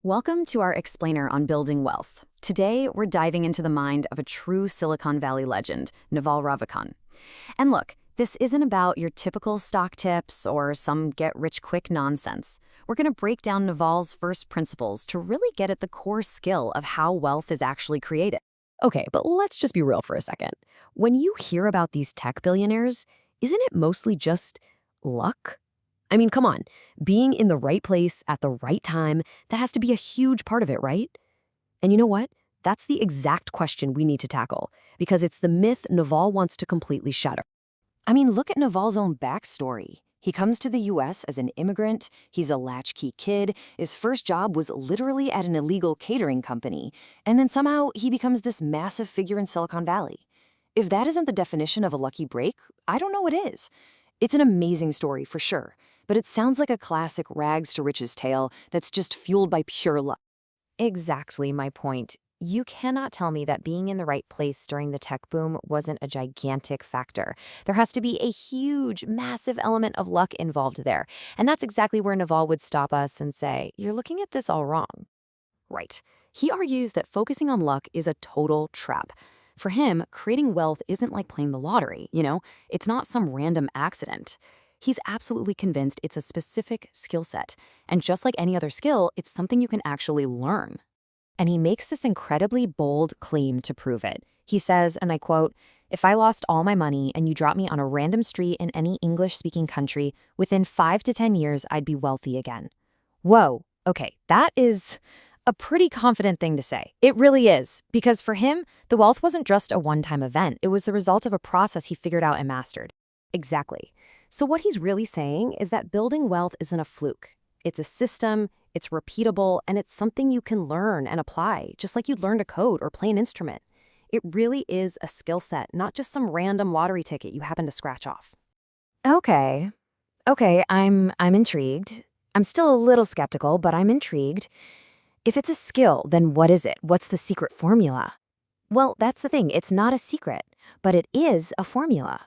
Welcome to our explainer on building wealth. Today, we're diving into the mind of a true Silicon Valley legend, Naval Ravikant. And look, this isn't about your typical stock tips or some get-rich-quick nonsense. We're going to break down Naval's first principles to really get at the core skill of how wealth is actually created. Okay, but let's just be real for a second. When you hear about these tech billionaires, isn't it mostly just luck? I mean, come on, being in the right place at the right time, that has to be a huge part of it, right? And you know what? That's the exact question we need to tackle, because it's the myth Naval wants to completely shatter. I mean, look at Naval's own backstory. He comes to the US as an immigrant, he's a latchkey kid, his first job was literally at an illegal catering company, and then somehow he becomes this massive figure in Silicon Valley. If that isn't the definition of a lucky break, I don't know what is. It's an amazing story for sure, but it sounds like a classic rags to riches tale that's just fueled by pure luck. Exactly my point. You cannot tell me that being in the right place during the tech boom wasn't a gigantic factor. There has to be a huge, massive element of luck involved there. And that's exactly where Naval would stop us and say, you're looking at this all wrong. Right. He argues that focusing on luck is a total trap. For him, creating wealth isn't like playing the lottery, It's not some random accident. He's absolutely convinced it's a specific skill set. And just like any other skill, it's something you can actually learn. And he makes this incredibly bold claim to prove it. He says, and I quote, "If I lost all my money and you dropped me on a random street in any English-speaking country, within 5 to 10 years, I'd be wealthy again." Whoa, okay, that is a pretty confident thing to say. It really is, because for him, the wealth wasn't just a one-time event. It was the result of a process he figured out and mastered. Exactly. So what he's really saying is that building wealth isn't a fluke. It's a system, it's repeatable, and it's something you can learn and apply, just like you'd learn to code or play an instrument. It really is a skill set, not just some random lottery ticket you happen to scratch off. Okay, I'm intrigued. I'm still a little skeptical, but I'm intrigued. If it's a skill, then what is it? What's the secret formula? Well, that's the thing. It's not a secret, but it is a formula.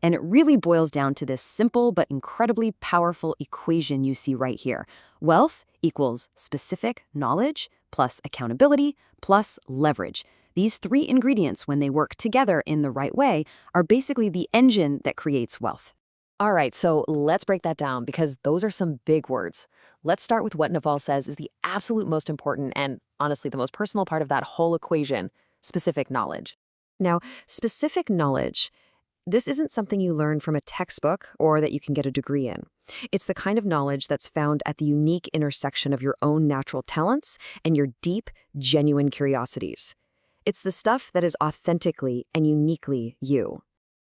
And it really boils down to this simple but incredibly powerful equation you see right here. Wealth equals specific knowledge plus accountability plus leverage. These three ingredients, when they work together in the right way, are basically the engine that creates wealth. All right, so let's break that down because those are some big words. Let's start with what Naval says is the absolute most important and honestly the most personal part of that whole equation, specific knowledge. Now, specific knowledge, this isn't something you learn from a textbook or that you can get a degree in. It's the kind of knowledge that's found at the unique intersection of your own natural talents and your deep, genuine curiosities. It's the stuff that is authentically and uniquely you.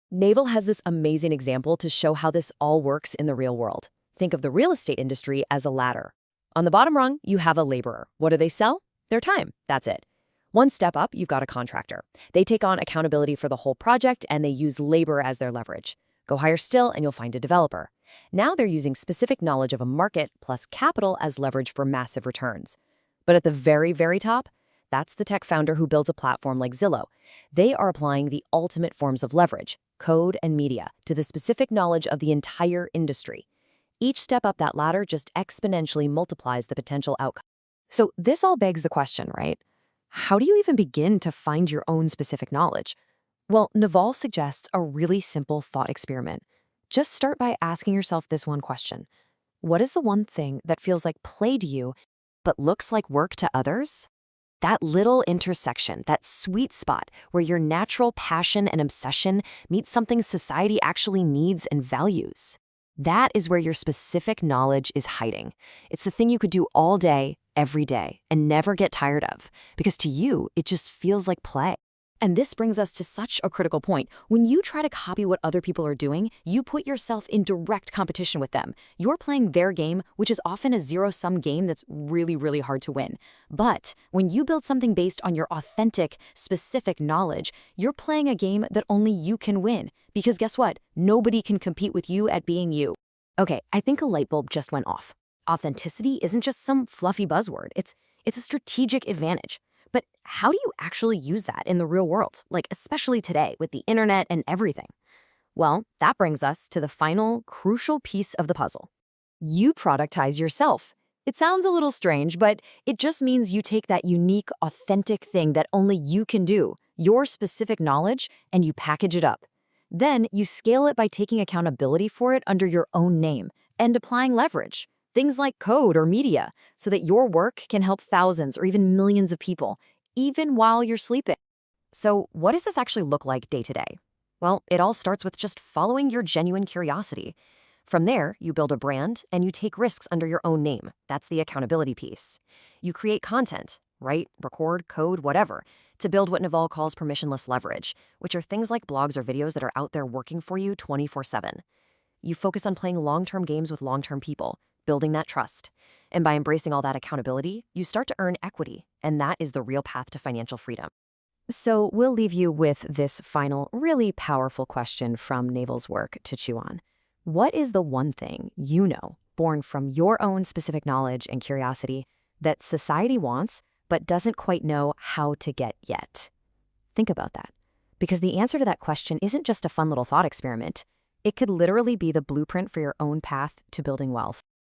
Naval has this amazing example to show how this all works in the real world. Think of the real estate industry as a ladder. On the bottom rung, you have a laborer. What do they sell? Their time. That's it. One step up, you've got a contractor. They take on accountability for the whole project and they use labor as their leverage. Go higher still and you'll find a developer. Now they're using specific knowledge of a market plus capital as leverage for massive returns. But at the very, very top, that's the tech founder who builds a platform like Zillow. They are applying the ultimate forms of leverage, code and media, to the specific knowledge of the entire industry. Each step up that ladder just exponentially multiplies the potential outcome. So this all begs the question, right? How do you even begin to find your own specific knowledge? Well, Naval suggests a really simple thought experiment. Just start by asking yourself this one question. What is the one thing that feels like play to you, but looks like work to others? That little intersection, that sweet spot where your natural passion and obsession meet something society actually needs and values. That is where your specific knowledge is hiding. It's the thing you could do all day, every day, and never get tired of, because to you, it just feels like play. And this brings us to such a critical point. When you try to copy what other people are doing, you put yourself in direct competition with them. You're playing their game, which is often a zero-sum game that's really, really hard to win. But when you build something based on your authentic, specific knowledge, you're playing a game that only you can win. Because guess what? Nobody can compete with you at being you. Okay, I think a light bulb just went off. Authenticity isn't just some fluffy buzzword. It's a strategic advantage. But how do you actually use that in the real world, like especially today with the internet and everything? Well, that brings us to the final crucial piece of the puzzle. You productize yourself. It sounds a little strange, but it just means you take that unique, authentic thing that only you can do, your specific knowledge, and you package it up. Then you scale it by taking accountability for it under your own name and applying leverage, things like code or media, so that your work can help thousands or even millions of people, even while you're sleeping. So, what does this actually look like day to day? Well, it all starts with just following your genuine curiosity. From there, you build a brand and you take risks under your own name. That's the accountability piece. You create content, write, record, code, whatever, to build what Naval calls permissionless leverage, which are things like blogs or videos that are out there working for you 24/7. You focus on playing long-term games with long-term people, building that trust. And by embracing all that accountability, you start to earn equity, and that is the real path to financial freedom. So we'll leave you with this final, really powerful question from Naval's work to chew on. What is the one thing you know, born from your own specific knowledge and curiosity, that society wants but doesn't quite know how to get yet? Think about that. Because the answer to that question isn't just a fun little thought experiment. It could literally be the blueprint for your own path to building wealth.